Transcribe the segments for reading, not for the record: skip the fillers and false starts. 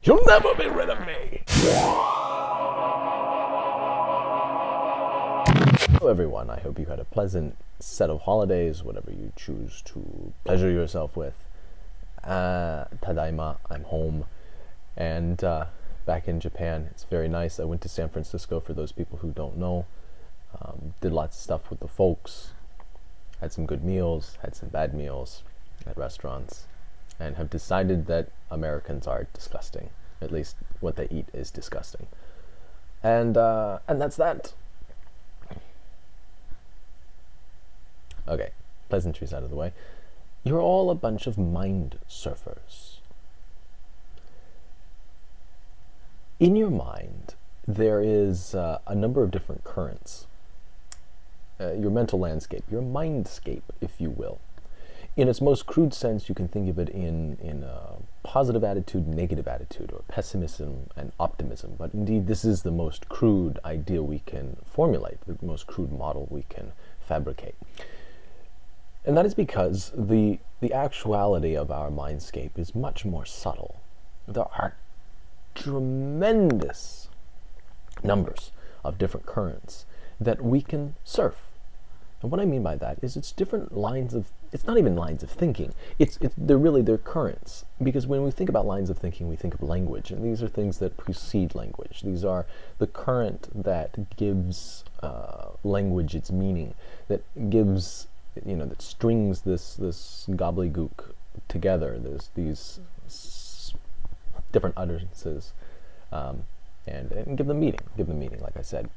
You'll never be rid of me. Hello everyone, I hope you had a pleasant set of holidays, whatever you choose to pleasure yourself with. Tadaima, I'm home, and back in Japan. It's very nice. I went to San Francisco, for those people who don't know. Did lots of stuff with the folks, had some good meals, had some bad meals at restaurants, and have decided that Americans are disgusting. At least what they eat is disgusting. And that's that. Okay, pleasantries out of the way. You're all a bunch of mind surfers. In your mind, there is a number of different currents. Your mental landscape, your mindscape, if you will. In its most crude sense, you can think of it in a positive attitude, negative attitude, or pessimism and optimism. But indeed, this is the most crude idea we can formulate, the most crude model we can fabricate. And that is because the actuality of our mindscape is much more subtle. There are tremendous numbers of different currents that we can surf. And what I mean by that is it's different lines of, it's not even lines of thinking, they're currents. Because when we think about lines of thinking, we think of language, and these are things that precede language. These are the current that gives language its meaning, that gives, that strings this gobbledygook together. There's these different utterances, and give them meaning, like I said.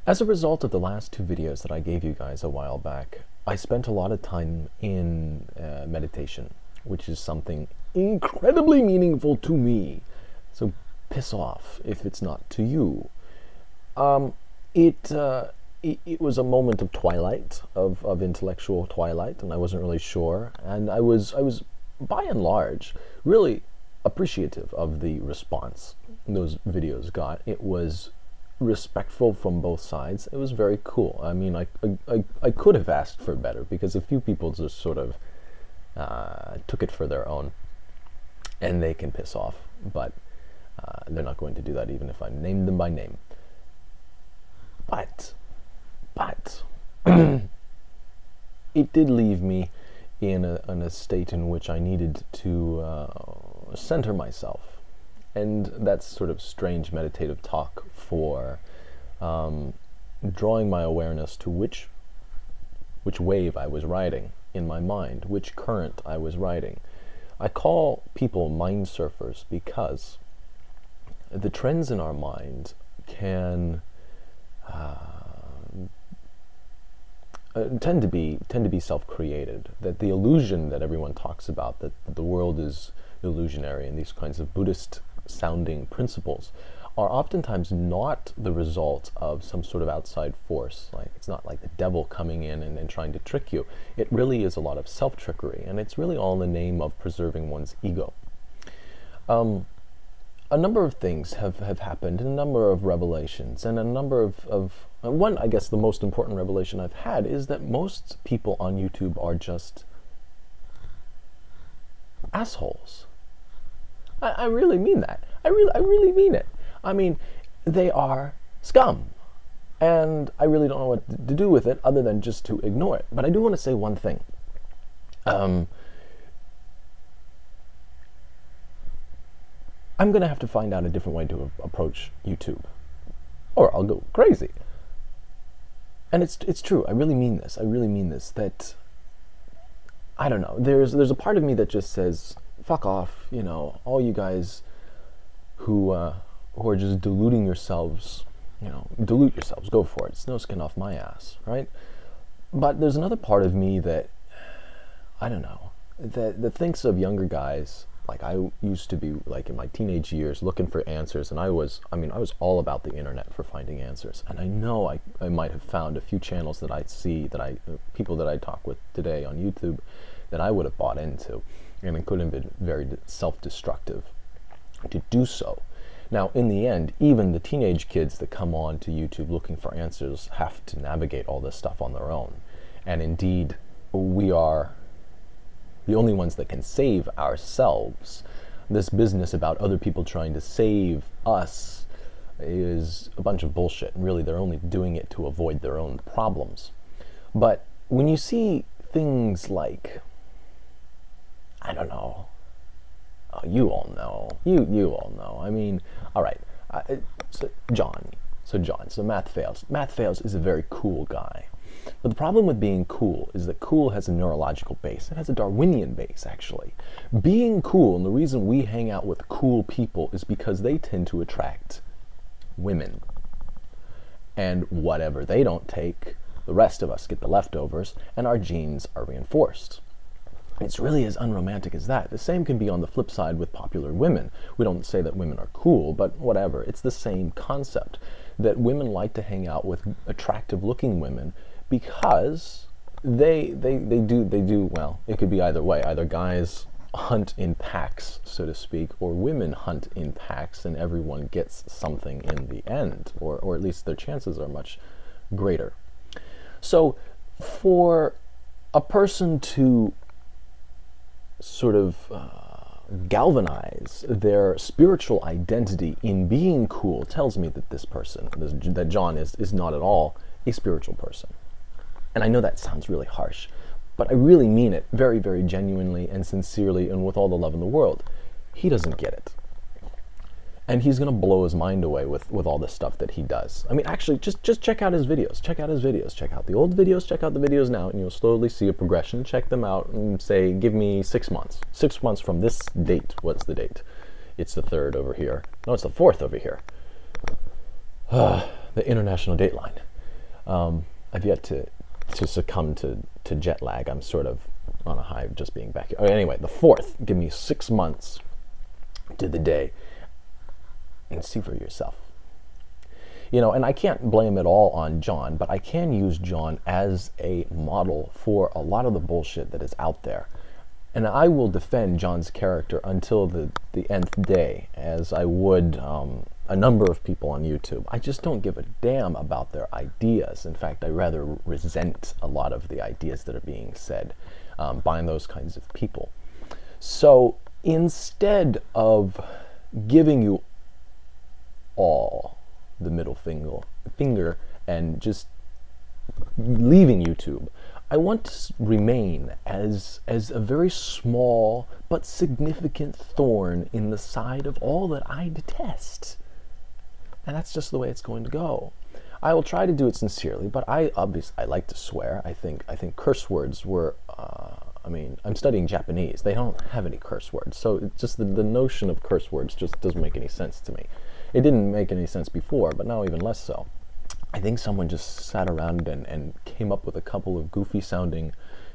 As a result of the last two videos that I gave you guys a while back, I spent a lot of time in meditation, which is something incredibly meaningful to me. So piss off if it's not to you. It was a moment of twilight, of intellectual twilight, and I wasn't really sure. And I was by and large really appreciative of the response those videos got. It was respectful from both sides. It was very cool. I mean, I could have asked for better, because a few people just sort of took it for their own, and they can piss off, but they're not going to do that even if I named them by name. But it did leave me in a state in which I needed to center myself. And that's sort of strange meditative talk for drawing my awareness to which wave I was riding in my mind, which current I was riding. I call people mind surfers because the trends in our mind can tend to be self-created. That the illusion that everyone talks about, that the world is illusionary, and these kinds of Buddhist sounding principles are oftentimes not the result of some sort of outside force. Like, it's not like the devil coming in and trying to trick you. It really is a lot of self-trickery, and it's really all in the name of preserving one's ego. A number of things have happened, and a number of revelations, and a number of one, I guess the most important revelation I've had is that most people on YouTube are just assholes. I really mean that. I really mean it. I mean, they are scum. And I really don't know what to do with it other than just to ignore it. But I do want to say one thing. I'm going to have to find out a different way to approach YouTube, or I'll go crazy. And it's true. I really mean this. I really mean this. That, I don't know. There's a part of me that just says, fuck off, all you guys who are just deluding yourselves, dilute yourselves, go for it. It's no skin off my ass, right? But there's another part of me that, I don't know, that thinks of younger guys. Like, I used to be, like, in my teenage years, looking for answers, and I was all about the internet for finding answers. And I know I might have found a few channels that I see, people that I talk with today on YouTube, that I would have bought into, and it could have been very self-destructive to do so. Now, in the end, even the teenage kids that come on to YouTube looking for answers have to navigate all this stuff on their own. And indeed, we are the only ones that can save ourselves. This business about other people trying to save us is a bunch of bullshit. And really, they're only doing it to avoid their own problems. But when you see things like, I don't know, oh, you all know, you all know. I mean, all right, so John, math fails. Math fails is a very cool guy. But the problem with being cool is that cool has a neurological base. It has a Darwinian base, actually. Being cool, and the reason we hang out with cool people is because they tend to attract women. And whatever they don't take, the rest of us get the leftovers, and our genes are reinforced. It's really as unromantic as that. The same can be on the flip side with popular women. We don't say that women are cool, but whatever. It's the same concept, that women like to hang out with attractive-looking women because they do, well, it could be either way. Either guys hunt in packs, so to speak, or women hunt in packs and everyone gets something in the end, or at least their chances are much greater. So for a person to sort of galvanize their spiritual identity in being cool tells me that this person, that John is not at all a spiritual person. And I know that sounds really harsh, but I really mean it very, very genuinely and sincerely and with all the love in the world. He doesn't get it. And he's going to blow his mind away with all the stuff that he does. I mean, actually, just check out his videos. Check out his videos. Check out the old videos. Check out the videos now, and you'll slowly see a progression. Check them out and say, give me 6 months. 6 months from this date. What's the date? It's the 3rd over here. No, it's the 4th over here. The international dateline. I've yet to succumb to jet lag. I'm sort of on a high just being back here. Oh, anyway, the 4th. Give me 6 months to the day. And see for yourself. You know, and I can't blame it all on John, but I can use John as a model for a lot of the bullshit that is out there. And I will defend John's character until the nth day, as I would a number of people on YouTube. I just don't give a damn about their ideas. In fact, I rather resent a lot of the ideas that are being said by those kinds of people. So instead of giving you all the middle finger and just leaving YouTube, I want to remain as a very small but significant thorn in the side of all that I detest. And that's just the way it's going to go. I will try to do it sincerely, but I like to swear. I think curse words were I mean, I'm studying Japanese. They don't have any curse words, so it's just the notion of curse words just doesn't make any sense to me. It didn't make any sense before, but now even less so. I think someone just sat around and came up with a couple of goofy sounding,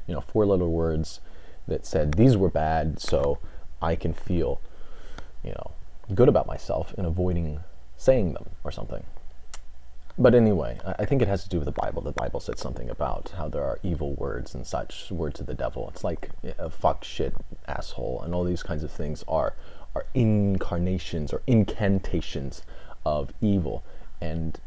4-letter words that said these were bad, so I can feel, good about myself in avoiding saying them or something. But anyway, I think it has to do with the Bible. The Bible said something about how there are evil words and such, words of the devil. It's like fuck, shit, asshole, and all these kinds of things are incarnations or incantations of evil, and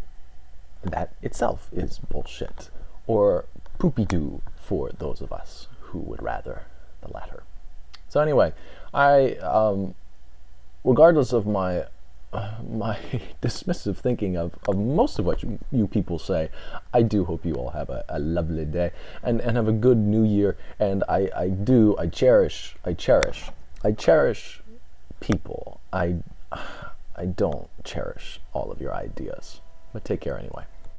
that itself is bullshit, or poopy-doo for those of us who would rather the latter. So anyway, I regardless of my dismissive thinking of most of what you people say, I do hope you all have a lovely day and have a good new year. And I cherish people. I don't cherish all of your ideas, but take care anyway.